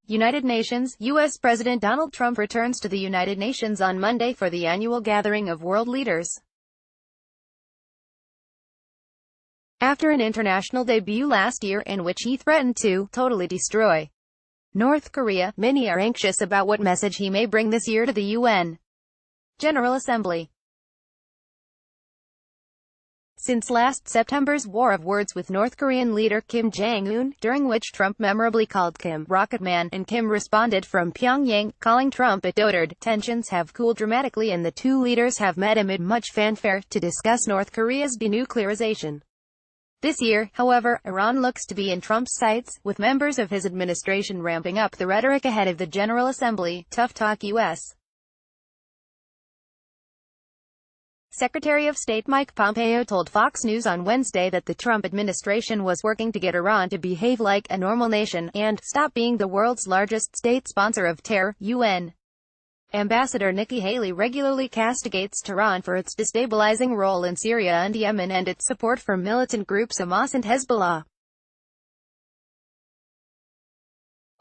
United Nations. U.S. President Donald Trump returns to the United Nations on Monday for the annual gathering of world leaders. After an international debut last year in which he threatened to totally destroy North Korea, many are anxious about what message he may bring this year to the UN General Assembly. Since last September's war of words with North Korean leader Kim Jong Un, during which Trump memorably called Kim Rocket Man, and Kim responded from Pyongyang, calling Trump a dotard, tensions have cooled dramatically and the two leaders have met amid much fanfare to discuss North Korea's denuclearization. This year, however, Iran looks to be in Trump's sights, with members of his administration ramping up the rhetoric ahead of the General Assembly. Tough talk. U.S. Secretary of State Mike Pompeo told Fox News on Wednesday that the Trump administration was working to get Iran to behave like a normal nation, and stop being the world's largest state sponsor of terror. UN Ambassador Nikki Haley regularly castigates Tehran for its destabilizing role in Syria and Yemen and its support for militant groups Hamas and Hezbollah.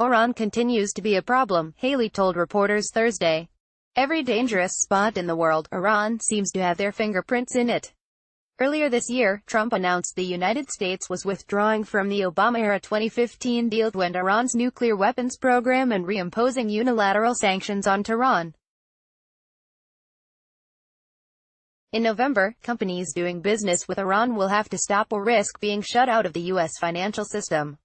Iran continues to be a problem, Haley told reporters Thursday. Every dangerous spot in the world, Iran seems to have their fingerprints in it. Earlier this year, Trump announced the United States was withdrawing from the Obama-era 2015 deal to end Iran's nuclear weapons program and reimposing unilateral sanctions on Tehran. In November, companies doing business with Iran will have to stop or risk being shut out of the U.S. financial system.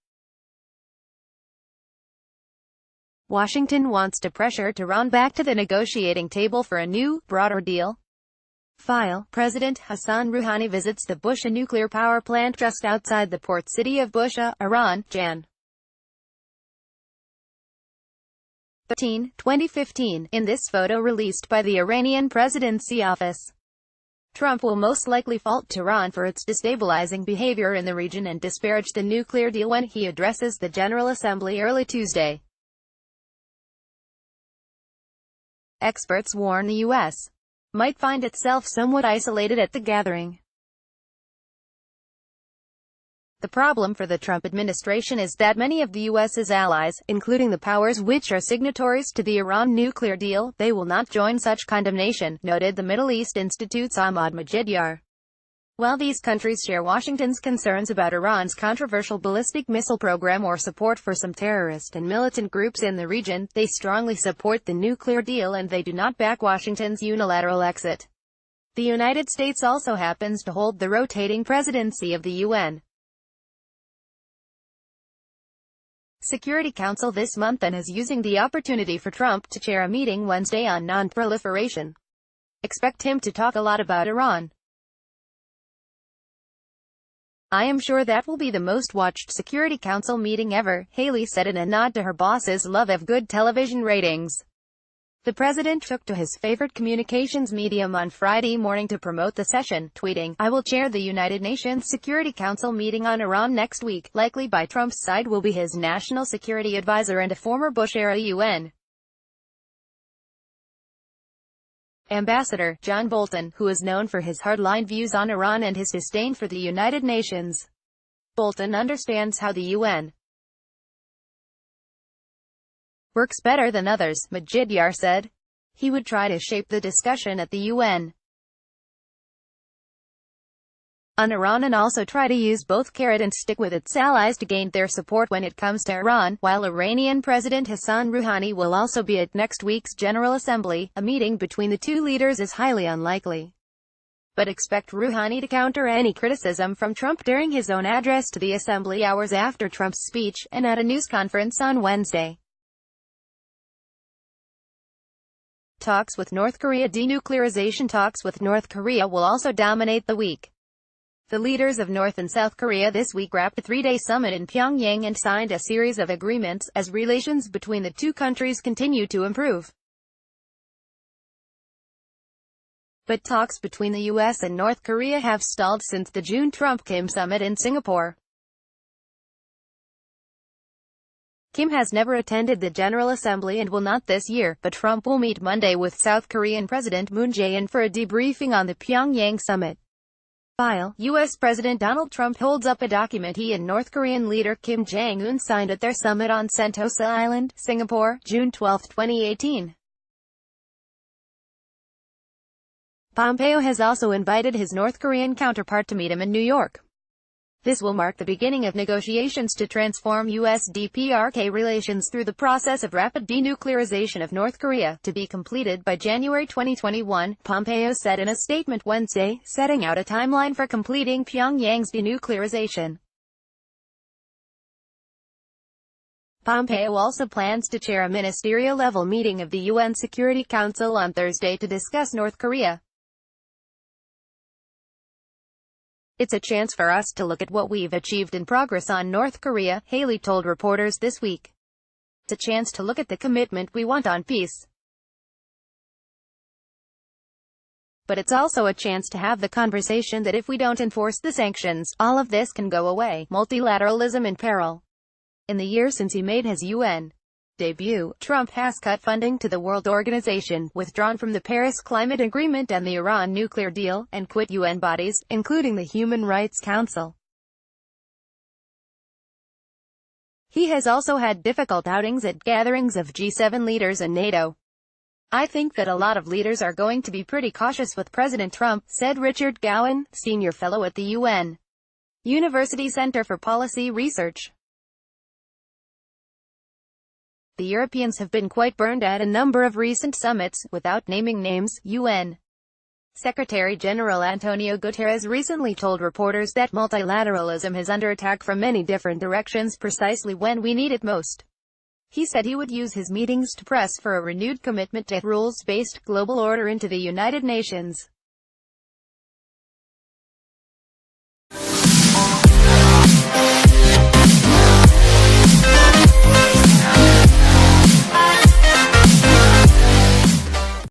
Washington wants to pressure Tehran back to the negotiating table for a new, broader deal. File. President Hassan Rouhani visits the Bushehr nuclear power plant just outside the port city of Bushehr, Iran, Jan. 13, 2015, in this photo released by the Iranian presidency office. Trump will most likely fault Tehran for its destabilizing behavior in the region and disparage the nuclear deal when he addresses the General Assembly early Tuesday. Experts warn the U.S. might find itself somewhat isolated at the gathering. The problem for the Trump administration is that many of the U.S.'s allies, including the powers which are signatories to the Iran nuclear deal, they will not join such condemnation, noted the Middle East Institute's Ahmad Majidyar. While these countries share Washington's concerns about Iran's controversial ballistic missile program or support for some terrorist and militant groups in the region, they strongly support the nuclear deal and they do not back Washington's unilateral exit. The United States also happens to hold the rotating presidency of the UN Security Council this month and is using the opportunity for Trump to chair a meeting Wednesday on non-proliferation. Expect him to talk a lot about Iran. I am sure that will be the most watched Security Council meeting ever, Haley said in a nod to her boss's love of good television ratings. The president took to his favorite communications medium on Friday morning to promote the session, tweeting, "I will chair the United Nations Security Council meeting on Iran next week. Likely by Trump's side will be his national security advisor and a former Bush-era UN Ambassador, John Bolton, who is known for his hardline views on Iran and his disdain for the United Nations. Bolton understands how the UN works better than others, Majidyar said. He would try to shape the discussion at the UN on Iran and also try to use both carrot and stick with its allies to gain their support when it comes to Iran, while Iranian President Hassan Rouhani will also be at next week's General Assembly. A meeting between the two leaders is highly unlikely. But expect Rouhani to counter any criticism from Trump during his own address to the Assembly hours after Trump's speech, and at a news conference on Wednesday. Talks with North Korea. Denuclearization talks with North Korea will also dominate the week. The leaders of North and South Korea this week wrapped a three-day summit in Pyongyang and signed a series of agreements, as relations between the two countries continue to improve. But talks between the U.S. and North Korea have stalled since the June Trump-Kim summit in Singapore. Kim has never attended the General Assembly and will not this year, but Trump will meet Monday with South Korean President Moon Jae-in for a debriefing on the Pyongyang summit. File. U.S. President Donald Trump holds up a document he and North Korean leader Kim Jong Un signed at their summit on Sentosa Island, Singapore, June 12, 2018. Pompeo has also invited his North Korean counterpart to meet him in New York. This will mark the beginning of negotiations to transform U.S.-DPRK relations through the process of rapid denuclearization of North Korea, to be completed by January 2021, Pompeo said in a statement Wednesday, setting out a timeline for completing Pyongyang's denuclearization. Pompeo also plans to chair a ministerial-level meeting of the UN Security Council on Thursday to discuss North Korea. "It's a chance for us to look at what we've achieved in progress on North Korea," Haley told reporters this week. "It's a chance to look at the commitment we want on peace. But it's also a chance to have the conversation that if we don't enforce the sanctions, all of this can go away. Multilateralism in peril." In the year since he made his UN debut, Trump has cut funding to the World Organization, withdrawn from the Paris Climate Agreement and the Iran nuclear deal, and quit UN bodies, including the Human Rights Council. He has also had difficult outings at gatherings of G7 leaders and NATO. "I think that a lot of leaders are going to be pretty cautious with President Trump," said Richard Gowan, senior fellow at the UN University Center for Policy Research. "The Europeans have been quite burned at a number of recent summits," without naming names. UN Secretary-General Antonio Guterres recently told reporters that multilateralism is under attack from many different directions precisely when we need it most. He said he would use his meetings to press for a renewed commitment to rules-based global order into the United Nations.